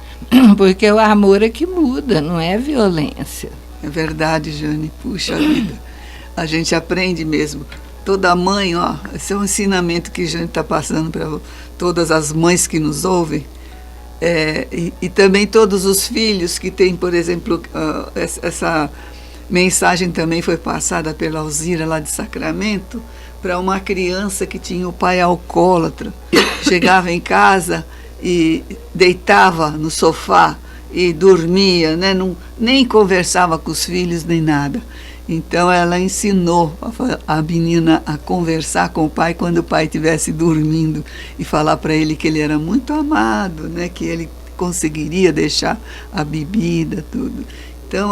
Porque o amor é que muda, não é violência. É verdade, Jane. Puxa vida. A gente aprende mesmo. Toda mãe, esse é um ensinamento que a Jane está passando para todas as mães que nos ouvem. E também todos os filhos que têm, por exemplo, essa mensagem também foi passada pela Alzira lá de Sacramento, para uma criança que tinha o pai alcoólatra. Chegava em casa e deitava no sofá e dormia, né? Nem conversava com os filhos, nem nada. Então ela ensinou a menina a conversar com o pai quando o pai estivesse dormindo e falar para ele que ele era muito amado, né? Que ele conseguiria deixar a bebida, tudo. Então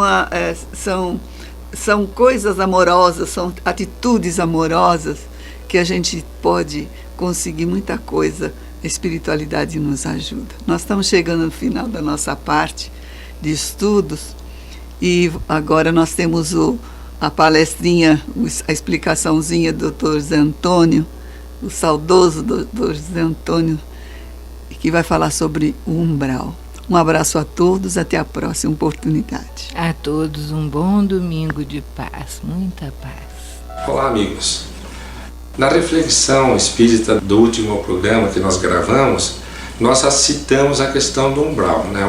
são coisas amorosas, são atitudes amorosas que a gente pode conseguir muita coisa. A espiritualidade nos ajuda. Nós estamos chegando no final da nossa parte de estudos e agora nós temos a palestrinha, a explicaçãozinha do Dr. Zé Antônio, o saudoso Dr. Zé Antônio, que vai falar sobre o umbral. Um abraço a todos, até a próxima oportunidade. A todos um bom domingo de paz, muita paz. Olá, amigos. Na reflexão espírita do último programa que nós gravamos, nós citamos a questão do umbral, né?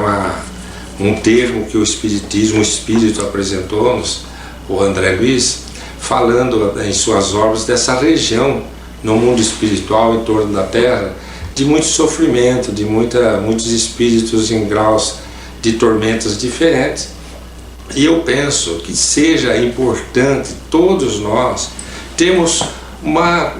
Um termo que o espírito apresentou-nos, o André Luiz, falando em suas obras dessa região no mundo espiritual em torno da Terra, de muito sofrimento, de muitos espíritos em graus de tormentas diferentes. E eu penso que seja importante todos nós termos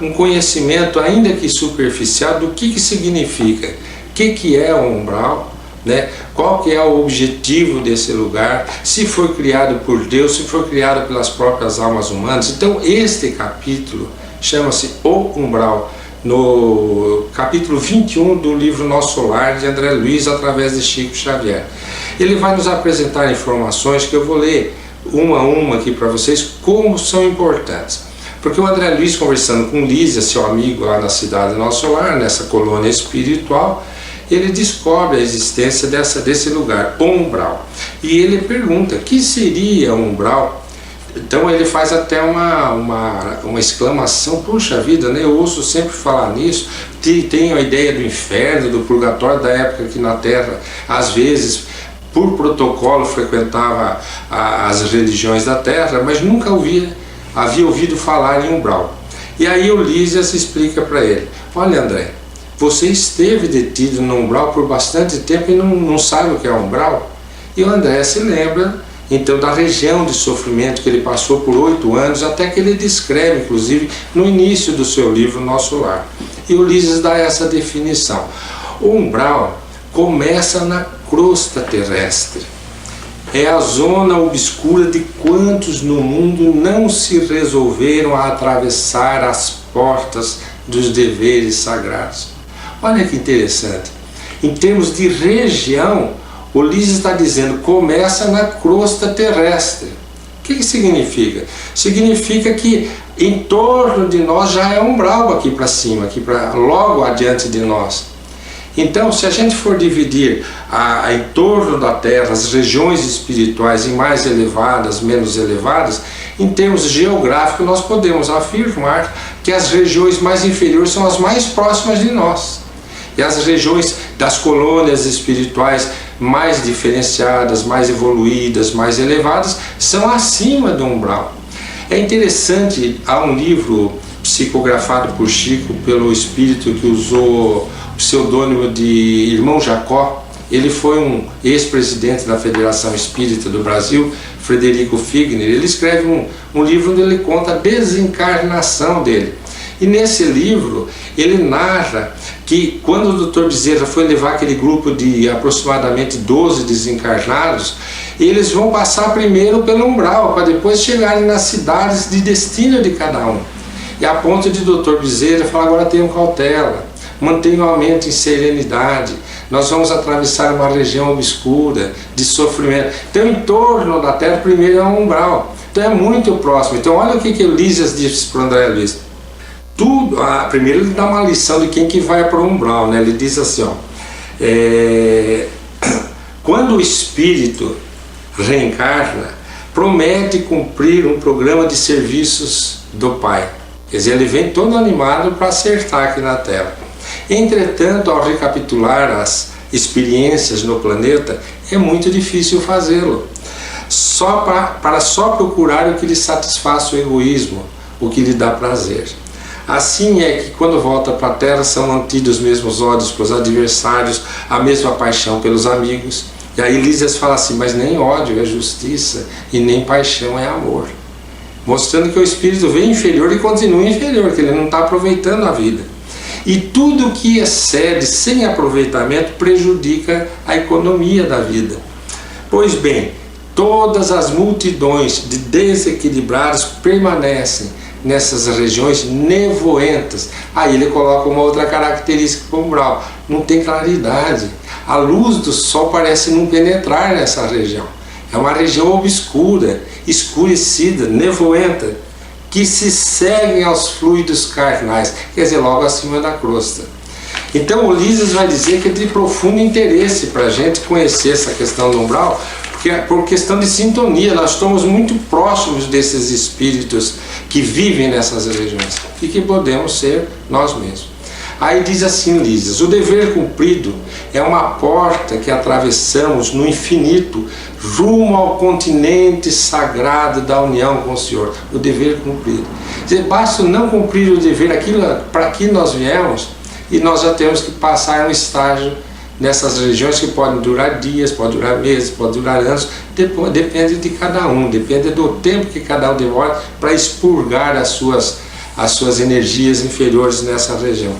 um conhecimento, ainda que superficial, do que significa, o que é o umbral, né? Qual que é o objetivo desse lugar, se foi criado por Deus, se foi criado pelas próprias almas humanas. Então este capítulo chama-se O Umbral, no capítulo 21 do livro Nosso Lar, de André Luiz, através de Chico Xavier. Ele vai nos apresentar informações que eu vou ler uma a uma aqui para vocês, como são importantes. Porque o André Luiz, conversando com Lísia, seu amigo lá na cidade Nosso Lar, nessa colônia espiritual, ele descobre a existência desse lugar, o umbral. E ele pergunta, o que seria um umbral? Então ele faz até uma exclamação, puxa vida, né? Eu ouço sempre falar nisso, tenho a ideia do inferno, do purgatório, da época que na Terra, às vezes, por protocolo, frequentava as religiões da Terra, mas nunca havia ouvido falar em umbral. E aí o Lísias explica para ele, olha André, você esteve detido no umbral por bastante tempo e não sabe o que é umbral? E o André se lembra então da região de sofrimento que ele passou por 8 anos, até que ele descreve, inclusive, no início do seu livro Nosso Lar. E o Lísias dá essa definição. O umbral começa na crosta terrestre. É a zona obscura de quantos no mundo não se resolveram a atravessar as portas dos deveres sagrados. Olha que interessante. Em termos de região, o Lísias está dizendo, começa na crosta terrestre. O que significa? Significa que em torno de nós já é umbral aqui para cima, logo adiante de nós. Então, se a gente for dividir em torno da Terra as regiões espirituais em mais elevadas, menos elevadas, em termos geográficos nós podemos afirmar que as regiões mais inferiores são as mais próximas de nós. E as regiões das colônias espirituais mais diferenciadas, mais evoluídas, mais elevadas, são acima do umbral. É interessante, há um livro psicografado por Chico, pelo espírito que usou o pseudônimo de Irmão Jacó. Ele foi um ex-presidente da Federação Espírita do Brasil, Frederico Figner. Ele escreve um livro onde ele conta a desencarnação dele. E nesse livro ele narra que quando o Dr. Bezerra foi levar aquele grupo de aproximadamente 12 desencarnados, eles vão passar primeiro pelo umbral, para depois chegarem nas cidades de destino de cada um. E a ponto de Dr. Bezerra falar, agora tenham cautela, mantenham a mente em serenidade, nós vamos atravessar uma região obscura, de sofrimento. Então em torno da Terra primeiro é um umbral, então é muito próximo. Então olha o que o Lísias disse para o André Luiz. Primeiro ele dá uma lição de quem que vai para o umbral, né? Ele diz assim, ó, quando o espírito reencarna, promete cumprir um programa de serviços do Pai. Quer dizer, ele vem todo animado para acertar aqui na Terra. Entretanto, ao recapitular as experiências no planeta, é muito difícil fazê-lo. Para só procurar o que lhe satisfaça o egoísmo, o que lhe dá prazer. Assim é que quando volta para a Terra são mantidos os mesmos ódios para os adversários, a mesma paixão pelos amigos. E aí Lísias fala assim, mas nem ódio é justiça e nem paixão é amor. Mostrando que o espírito vem inferior e continua inferior, que ele não está aproveitando a vida. E tudo que excede sem aproveitamento prejudica a economia da vida. Pois bem, todas as multidões de desequilibrados permanecem nessas regiões nevoentas. Aí ele coloca uma outra característica para o umbral, não tem claridade. A luz do sol parece não penetrar nessa região. É uma região obscura escurecida, nevoenta, que se seguem aos fluidos carnais, quer dizer, logo acima da crosta. Então o Lísias vai dizer que é de profundo interesse para a gente conhecer essa questão do umbral, porque por questão de sintonia, nós estamos muito próximos desses espíritos que vivem nessas regiões e que podemos ser nós mesmos. Aí diz assim Lísias: o dever cumprido é uma porta que atravessamos no infinito rumo ao continente sagrado da união com o Senhor. O dever cumprido. Quer dizer, basta não cumprir o dever, aquilo para que nós viemos, e nós já temos que passar um estágio nessas regiões que podem durar dias, pode durar meses, pode durar anos, depende de cada um, depende do tempo que cada um demora para expurgar as suas energias inferiores nessa região.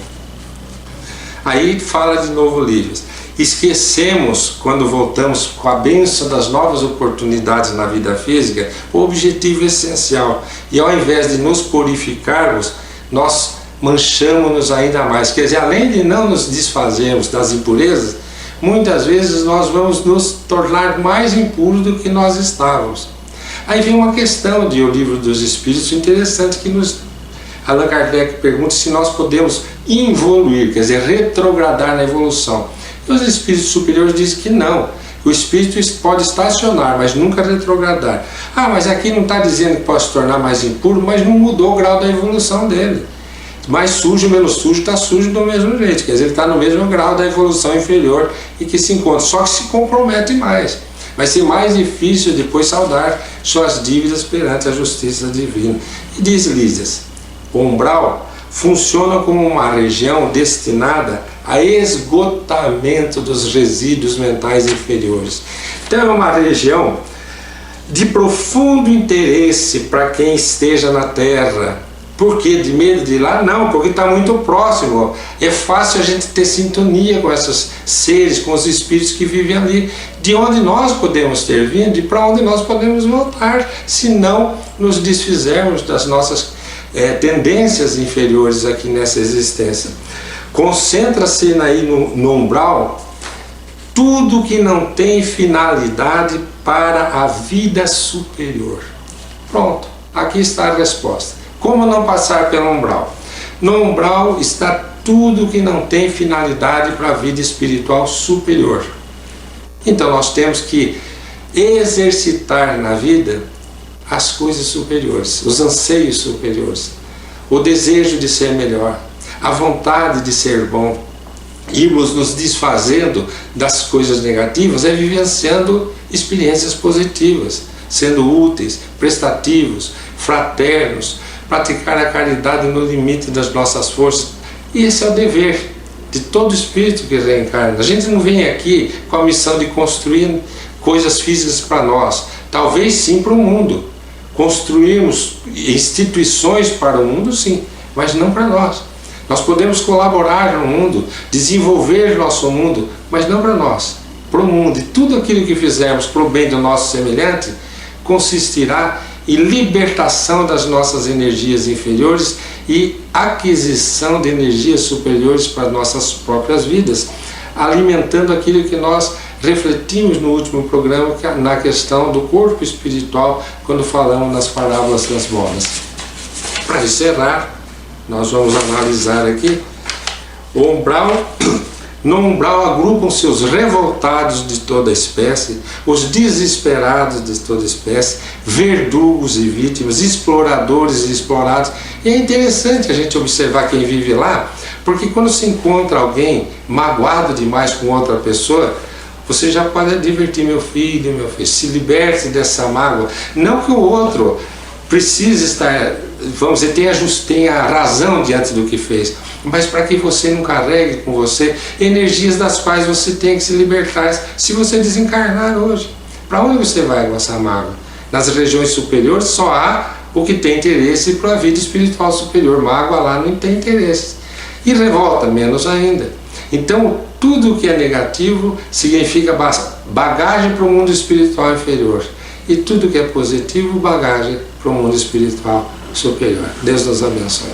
Aí fala de novo Lísias: esquecemos, quando voltamos com a bênção das novas oportunidades na vida física, o objetivo essencial, e ao invés de nos purificarmos, nós manchamos-nos ainda mais. Quer dizer, além de não nos desfazermos das impurezas, muitas vezes nós vamos nos tornar mais impuros do que nós estávamos. Aí vem uma questão de O Livro dos Espíritos interessante que Allan Kardec pergunta se nós podemos involuir, quer dizer, retrogradar na evolução. E os espíritos superiores dizem que não. O espírito pode estacionar, mas nunca retrogradar. Ah, mas aqui não está dizendo que pode se tornar mais impuro, mas não mudou o grau da evolução dele. Mais sujo, menos sujo, está sujo do mesmo jeito. Quer dizer, ele está no mesmo grau da evolução inferior e que se encontra, só que se compromete mais. Vai ser mais difícil depois saldar suas dívidas perante a justiça divina. E diz Lísias: o umbral funciona como uma região destinada a esgotamento dos resíduos mentais inferiores. Então é uma região de profundo interesse para quem esteja na Terra. Por quê? De medo de ir lá? Não, porque está muito próximo. É fácil a gente ter sintonia com esses seres, com os espíritos que vivem ali. De onde nós podemos ter vindo e para onde nós podemos voltar, se não nos desfizermos das nossas tendências inferiores aqui nessa existência. Concentra-se aí no umbral tudo que não tem finalidade para a vida superior. Pronto, aqui está a resposta. Como não passar pelo umbral? No umbral está tudo que não tem finalidade para a vida espiritual superior. Então nós temos que exercitar na vida as coisas superiores, os anseios superiores, o desejo de ser melhor, a vontade de ser bom. Irmos nos desfazendo das coisas negativas é vivenciando experiências positivas, sendo úteis, prestativos, fraternos, praticar a caridade no limite das nossas forças. E esse é o dever de todo espírito que reencarna. A gente não vem aqui com a missão de construir coisas físicas para nós, talvez sim para o mundo. Construirmos instituições para o mundo, sim, mas não para nós. Nós podemos colaborar no mundo, desenvolver nosso mundo, mas não para nós, para o mundo. E tudo aquilo que fizermos para o bem do nosso semelhante consistirá em libertação das nossas energias inferiores e aquisição de energias superiores para nossas próprias vidas, alimentando aquilo que nós refletimos no último programa na questão do corpo espiritual, quando falamos nas parábolas das bolas. Para encerrar, nós vamos analisar aqui o umbral. No umbral agrupam-se os revoltados de toda espécie, os desesperados de toda espécie, verdugos e vítimas, exploradores e explorados. E é interessante a gente observar quem vive lá, porque quando se encontra alguém magoado demais com outra pessoa, você já pode advertir: meu filho, se liberte dessa mágoa. Não que o outro precise estar, vamos dizer, tenha razão diante do que fez, mas para que você não carregue com você energias das quais você tem que se libertar se você desencarnar hoje. Para onde você vai com essa mágoa? Nas regiões superiores só há o que tem interesse para a vida espiritual superior. Mágoa lá não tem interesse. E revolta menos ainda. Então tudo que é negativo significa bagagem para o mundo espiritual inferior. E tudo que é positivo, bagagem para o mundo espiritual superior. Deus nos abençoe.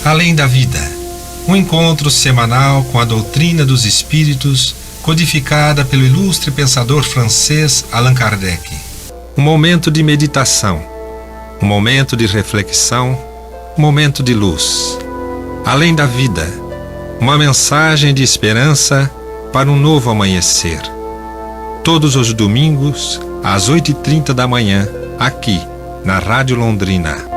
Além da vida, um encontro semanal com a doutrina dos espíritos, codificada pelo ilustre pensador francês Allan Kardec. Um momento de meditação, um momento de reflexão, um momento de luz. Além da vida, uma mensagem de esperança para um novo amanhecer. Todos os domingos, às 8h30 da manhã, aqui, na Rádio Londrina.